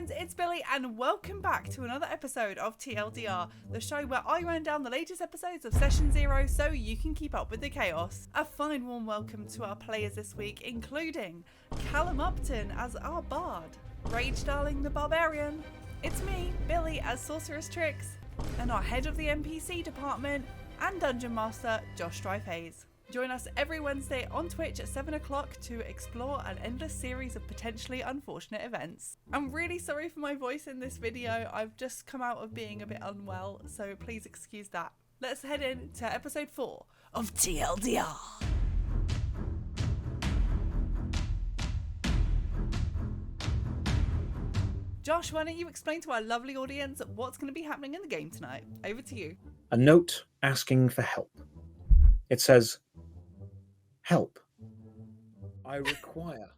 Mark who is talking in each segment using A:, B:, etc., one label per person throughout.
A: friends, it's Billie and welcome back to another episode of TLDR, the show where I run down the latest episodes of Session Zero so you can keep up with the chaos. A fine warm welcome to our players this week, including Callum Upton as our bard, Rage Darling the Barbarian, it's me, Billie as Sorceress Trix, and our head of the NPC department and Dungeon Master, Josh Strife-Hayes. Join us every Wednesday on Twitch at 7 o'clock to explore an endless series of potentially unfortunate events. I'm really sorry for my voice in this video. I've just come out of being a bit unwell, so please excuse that. Let's head in to episode 4 of TLDR. Josh, why don't you explain to our lovely audience what's going to be happening in the game tonight? Over to you.
B: A note asking for help. It says, "Help. I require."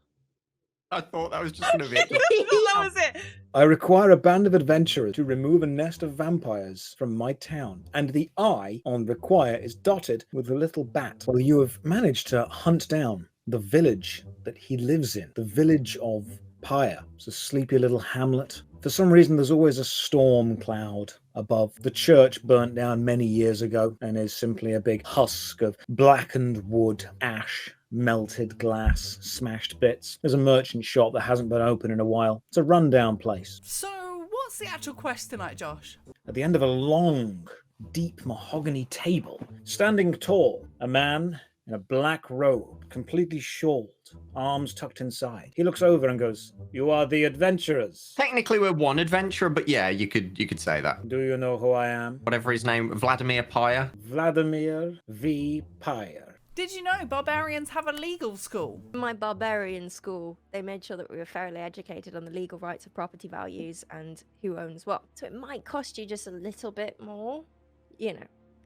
C: I thought that was just going to be it.
A: That was it.
B: I require a band of adventurers to remove a nest of vampires from my town. And the I on require is dotted with a little bat. Well, you have managed to hunt down the village that he lives in. The village of Pyre. It's a sleepy little hamlet. For some reason, there's always a storm cloud above. The church burnt down many years ago and is simply a big husk of blackened wood, ash, melted glass, smashed bits. There's a merchant shop that hasn't been open in a while. It's a rundown place.
A: So, what's the actual quest tonight, Josh?
B: At the end of a long, deep mahogany table, standing tall, a man in a black robe, completely shawled, arms tucked inside. He looks over and goes, "You are the adventurers."
C: Technically, we're one adventurer, but yeah, you could say that.
B: Do you know who I am?
C: Whatever his name, Vladimir Pyre.
B: Vladimir V. Pyre.
A: Did you know barbarians have a legal school?
D: In my barbarian school, they made sure that we were fairly educated on the legal rights of property values and who owns what. So it might cost you just a little bit more,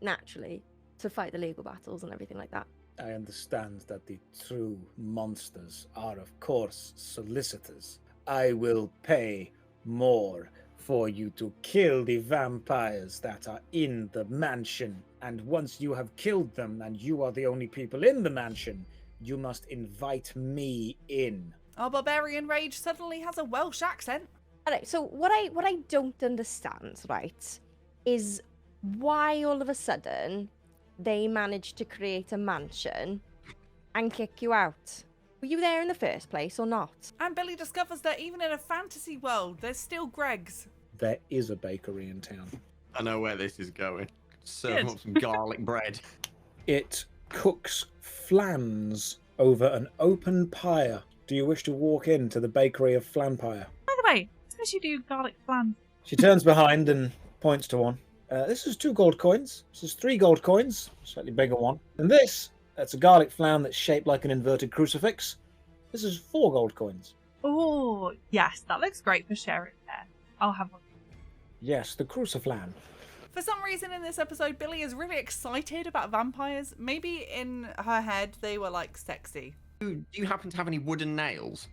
D: naturally, to fight the legal battles and everything like that.
B: I understand that the true monsters are, of course, solicitors. I will pay more for you to kill the vampires that are in the mansion. And once you have killed them and you are the only people in the mansion, you must invite me in.
A: Our barbarian Rage suddenly has a Welsh accent.
D: Alright, so what I don't understand, right, is why all of a sudden they managed to create a mansion and kick you out. Were you there in the first place or not?
A: And Billie discovers that even in a fantasy world, there's still Greg's.
B: There is a bakery in town.
C: I know where this is going. Serve
A: Good.
C: up some garlic bread.
B: It cooks flans over an open pyre. Do you wish to walk into the bakery of Flanpire?
E: By the way, especially do garlic flan.
B: She turns behind and points to one. This is 2 gold coins. This is 3 gold coins, slightly bigger one. And that's a garlic flan that's shaped like an inverted crucifix. This is 4 gold coins.
E: Oh, yes, that looks great for sharing there. I'll have one.
B: Yes, the cruciflan.
A: For some reason in this episode, Billie is really excited about vampires. Maybe in her head they were like sexy.
C: Do you happen to have any wooden nails?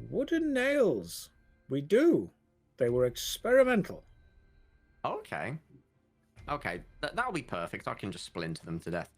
B: Wooden nails. We do. They were experimental.
C: Okay, that'll be perfect. I can just splinter them to death.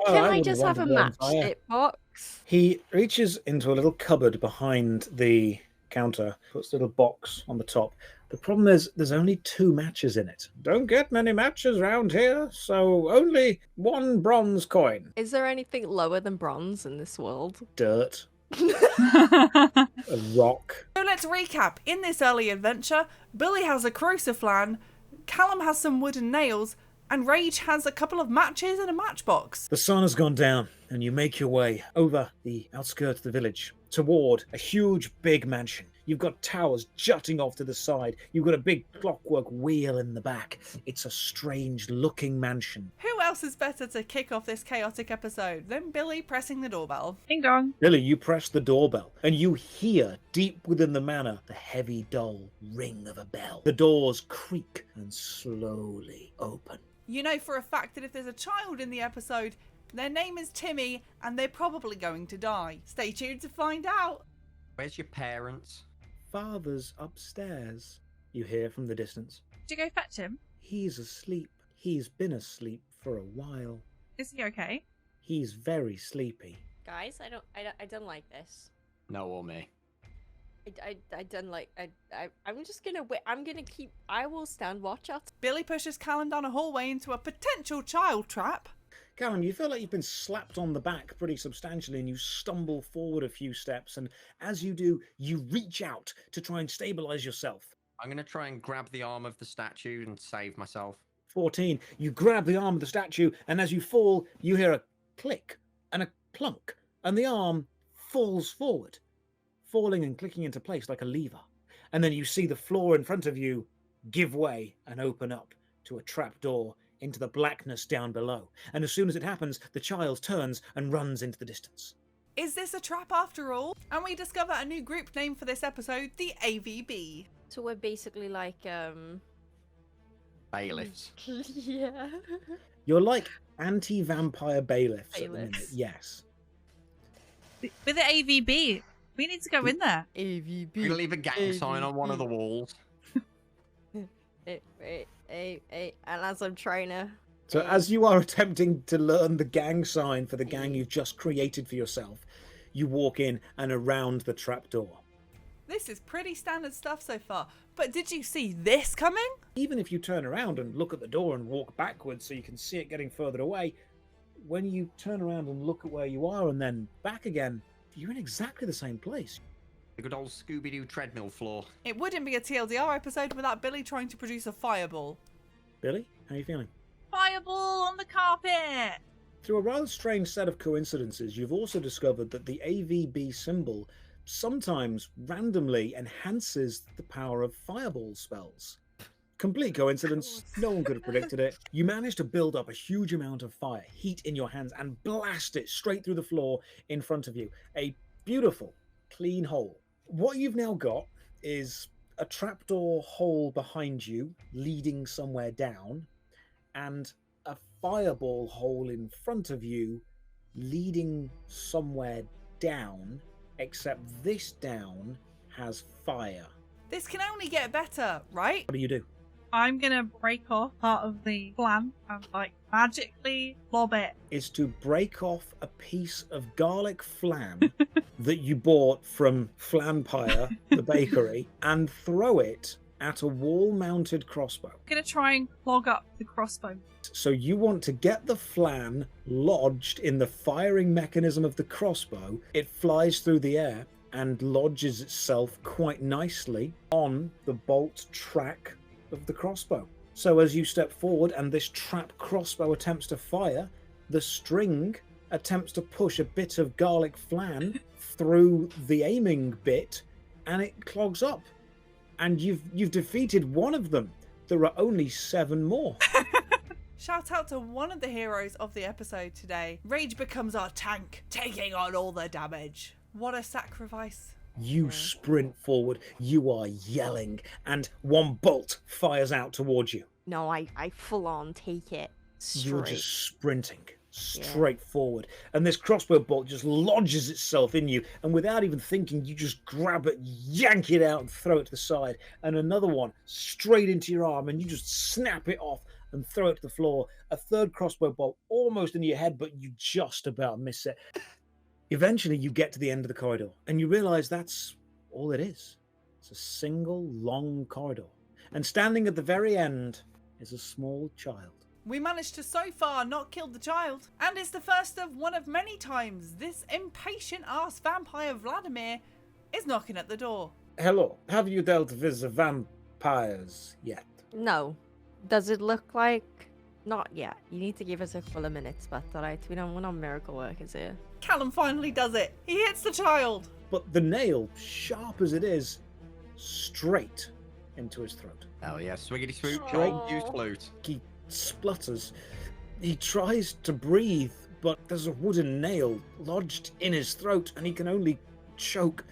D: Can I just have a matchstick box?
B: He reaches into a little cupboard behind the counter, puts a little box on the top. The problem is there's only 2 matches in it. Don't get many matches round here, so only 1 bronze coin.
D: Is there anything lower than bronze in this world?
B: Dirt. A rock.
A: So let's recap. In this early adventure, Billie has a cruciflan, Callum has some wooden nails, and Rage has a couple of matches and a matchbox.
B: The sun has gone down, and you make your way over the outskirts of the village toward a huge, big mansion. You've got towers jutting off to the side. You've got a big clockwork wheel in the back. It's a strange-looking mansion.
A: Who else is better to kick off this chaotic episode than Billie pressing the doorbell?
E: Ding dong.
B: Billie, you press the doorbell, and you hear, deep within the manor, the heavy, dull ring of a bell. The doors creak and slowly open.
A: You know for a fact that if there's a child in the episode, their name is Timmy, and they're probably going to die. Stay tuned to find out.
C: Where's your parents?
B: Father's upstairs, you hear from the distance.
E: Did you go fetch him?
B: He's asleep. He's been asleep for a while.
E: Is he okay?
B: He's very sleepy.
D: Guys, I don't like this.
C: No or me.
D: I done like I'm just gonna wait. I will stand watch out.
A: Billy pushes Callum down a hallway into a potential child trap.
B: Callum, you feel like you've been slapped on the back pretty substantially and you stumble forward a few steps, and as you do, you reach out to try and stabilize yourself.
C: I'm going to try and grab the arm of the statue and save myself.
B: 14, you grab the arm of the statue, and as you fall, you hear a click and a plunk, and the arm falls forward, falling and clicking into place like a lever. And then you see the floor in front of you give way and open up to a trapdoor into the blackness down below. And as soon as it happens, the child turns and runs into the distance.
A: Is this a trap after all? And we discover a new group name for this episode, the AVB.
D: So we're basically like
C: Bailiffs.
D: yeah.
B: You're like anti-vampire bailiffs at the minute,
D: Bailiffs.
B: yes.
E: With the AVB, we need to go in there.
D: AVB.
C: We're going to leave a gang sign on one of the walls.
D: And as I'm trying to.
B: So as you are attempting to learn the gang sign for the gang you've just created for yourself, you walk in and around the trapdoor.
A: This is pretty standard stuff so far, but did you see this coming?
B: Even if you turn around and look at the door and walk backwards so you can see it getting further away, when you turn around and look at where you are and then back again, you're in exactly the same place.
C: The good old Scooby-Doo treadmill floor.
A: It wouldn't be a TLDR episode without Billy trying to produce a fireball.
B: Billy, how are you feeling?
E: Fireball on the carpet.
B: Through a rather strange set of coincidences, you've also discovered that the AVB symbol sometimes randomly enhances the power of fireball spells. Complete coincidence. No one could have predicted it. You manage to build up a huge amount of fire, heat in your hands, and blast it straight through the floor in front of you. A beautiful, clean hole. What you've now got is a trapdoor hole behind you, leading somewhere down, and a fireball hole in front of you, leading somewhere down, except this down has fire.
A: This can only get better, right?
B: What do you do?
E: I'm gonna break off part of the plan and like magically lob it.
B: Is to break off a piece of garlic flan that you bought from Flanpire, the bakery, and throw it at a wall-mounted crossbow.
E: I'm gonna try and clog up the crossbow.
B: So you want to get the flan lodged in the firing mechanism of the crossbow. It flies through the air and lodges itself quite nicely on the bolt track of the crossbow. So as you step forward and this trap crossbow attempts to fire, the string attempts to push a bit of garlic flan through the aiming bit, and it clogs up. And you've defeated one of them. There are only 7 more.
A: Shout out to one of the heroes of the episode today. Rage becomes our tank, taking on all the damage. What a sacrifice.
B: You sprint forward, you are yelling, and one bolt fires out towards you.
D: No, I full on take it straight.
B: You're just sprinting straight forward, and this crossbow bolt just lodges itself in you, and without even thinking, you just grab it, yank it out, and throw it to the side, and another one straight into your arm, and you just snap it off and throw it to the floor. A third crossbow bolt almost in your head, but you just about miss it. Eventually, you get to the end of the corridor, and you realize that's all it is. It's a single long corridor, and standing at the very end is a small child.
A: We managed to so far not kill the child, and it's the first of one of many times this impatient-ass vampire Vladimir is knocking at the door.
B: Hello, have you dealt with the vampires yet?
D: No. Does it look like? Not yet. You need to give us a couple of minutes, but alright, we're not miracle workers here.
A: Callum finally does it. He hits the child.
B: But the nail, sharp as it is, straight into his throat.
C: Hell yeah, swiggity swoop,
D: Oh.
C: child, use flute.
B: He splutters. He tries to breathe, but there's a wooden nail lodged in his throat, and he can only choke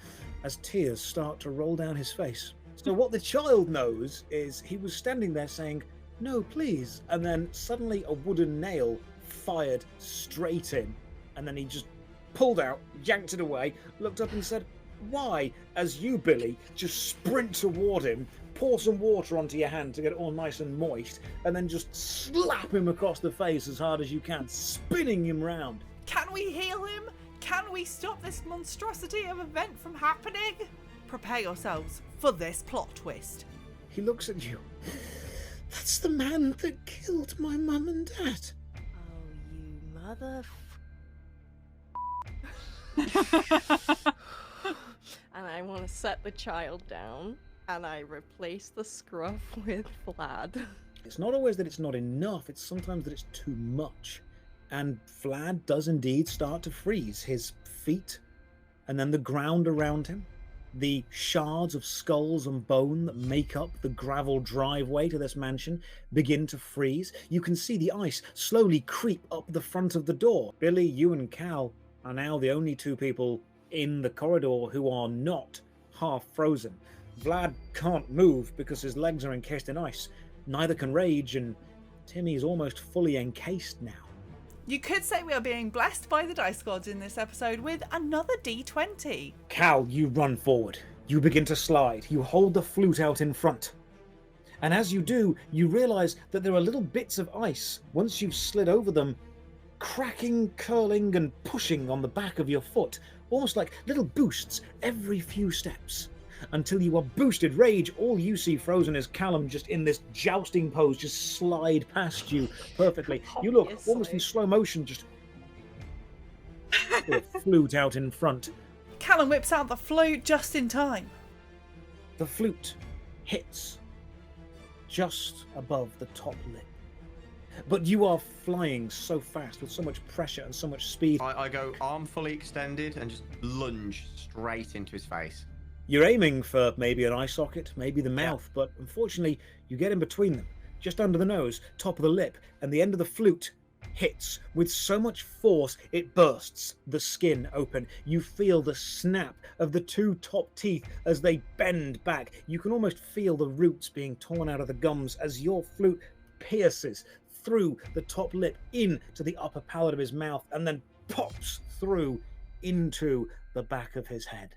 B: as tears start to roll down his face. So what the child knows is he was standing there saying, "No, please," and then suddenly a wooden nail fired straight in, and then he just pulled out, yanked it away, looked up and said, "Why?" As you, Billy, just sprint toward him, pour some water onto your hand to get it all nice and moist, and then just slap him across the face as hard as you can, spinning him round.
A: Can we heal him? Can we stop this monstrosity of event from happening? Prepare yourselves for this plot twist.
B: He looks at you. That's the man that killed my mum and dad.
D: Oh, you mother. And I want to set the child down, and I replace the scruff with Vlad.
B: It's not always that it's not enough, it's sometimes that it's too much. And Vlad does indeed start to freeze. His feet, and then the ground around him, the shards of skulls and bone that make up the gravel driveway to this mansion begin to freeze. You can see the ice slowly creep up the front of the door. Billy, you and Cal are now the only two people in the corridor who are not half frozen. Vlad can't move because his legs are encased in ice. Neither can Rage, and Timmy is almost fully encased now.
A: You could say we are being blessed by the dice gods in this episode with another D20.
B: Cal, you run forward. You begin to slide. You hold the flute out in front. And as you do, you realize that there are little bits of ice, once you've slid over them, cracking, curling, and pushing on the back of your foot, almost like little boosts every few steps. Until you are boosted. Rage, all you see frozen is Callum just in this jousting pose, just slide past you perfectly. You look almost in slow motion, just with a flute out in front.
A: Callum whips out the flute just in time.
B: The flute hits just above the top lip. But you are flying so fast with so much pressure and so much speed.
C: I go arm fully extended and just lunge straight into his face.
B: You're aiming for maybe an eye socket, maybe the mouth, but unfortunately you get in between them, just under the nose, top of the lip, and the end of the flute hits with so much force it bursts the skin open. You feel the snap of the two top teeth as they bend back. You can almost feel the roots being torn out of the gums as your flute pierces through the top lip into the upper palate of his mouth and then pops through into the back of his head.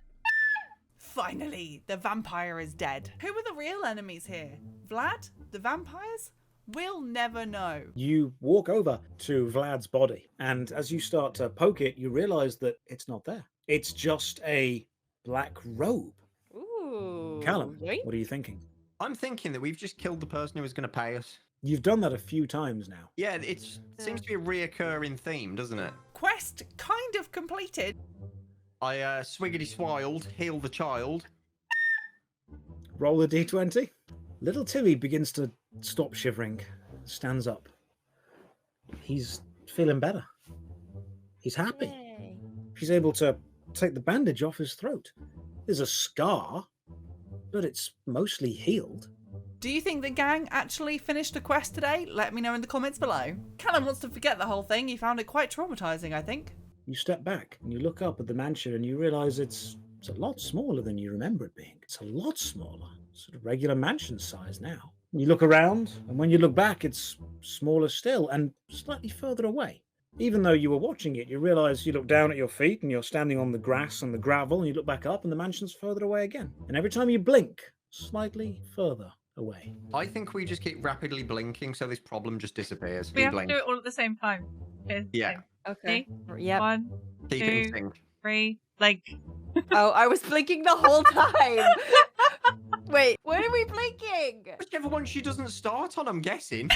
A: Finally, the vampire is dead. Who are the real enemies here? Vlad? The vampires? We'll never know.
B: You walk over to Vlad's body, and as you start to poke it, you realize that it's not there. It's just a black robe.
D: Ooh.
B: Callum,
D: Yoink.
B: what are you thinking?
C: I'm thinking that we've just killed the person who was going to pay us.
B: You've done that a few times now.
C: Yeah, it seems to be a reoccurring theme, doesn't it?
A: Quest kind of completed.
C: I swiggity swiled, heal the child.
B: Roll the d20. Little Timmy begins to stop shivering, stands up. He's feeling better. He's happy.
D: Yay.
B: He's able to take the bandage off his throat. There's a scar, but it's mostly healed.
A: Do you think the gang actually finished the quest today? Let me know in the comments below. Callum wants to forget the whole thing. He found it quite traumatizing, I think.
B: You step back and you look up at the mansion and you realize it's a lot smaller than you remember it being. It's a lot smaller, sort of regular mansion size now. You look around, and when you look back, it's smaller still and slightly further away. Even though you were watching it, you realize you look down at your feet and you're standing on the grass and the gravel, and you look back up and the mansion's further away again. And every time you blink, slightly further away.
C: I think we just keep rapidly blinking so this problem just disappears.
E: We have
C: blink.
E: to do it all at the same time. Here's the
C: Yeah.
E: thing.
D: Okay.
E: See?
D: Yep.
E: 1,
C: Keep it in
E: 2,
C: sync.
E: 3, blink.
D: Oh, I was blinking the whole time. Wait, when are we blinking?
C: Whichever one she doesn't start on, I'm guessing.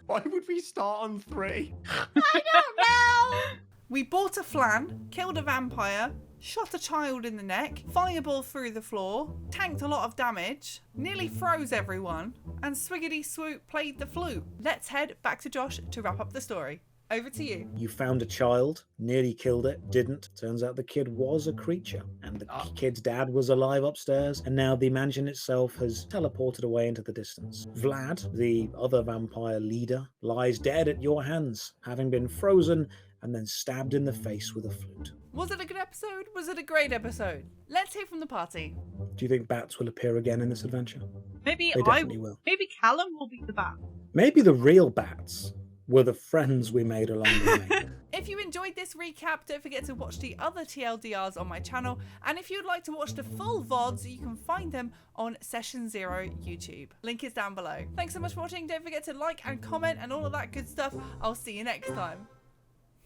C: Why would we start on 3?
D: I don't know.
A: We bought a flan, killed a vampire, shot a child in the neck, fireball through the floor, tanked a lot of damage, nearly froze everyone, and Swiggity Swoop played the flute. Let's head back to Josh to wrap up the story. Over to you.
B: You found a child, nearly killed it, didn't. Turns out the kid was a creature, and the kid's dad was alive upstairs, and now the mansion itself has teleported away into the distance. Vlad, the other vampire leader, lies dead at your hands, having been frozen and then stabbed in the face with a flute.
A: Was it a good episode? Was it a great episode? Let's hear from the party.
B: Do you think bats will appear again in this adventure?
E: Maybe
B: They definitely will.
E: Maybe Callum will be the bat.
B: Maybe the real bats were the friends we made along the way.
A: If you enjoyed this recap, don't forget to watch the other TLDRs on my channel. And if you'd like to watch the full VODs, you can find them on Session Zero YouTube. Link is down below. Thanks so much for watching. Don't forget to like and comment and all of that good stuff. I'll see you next time.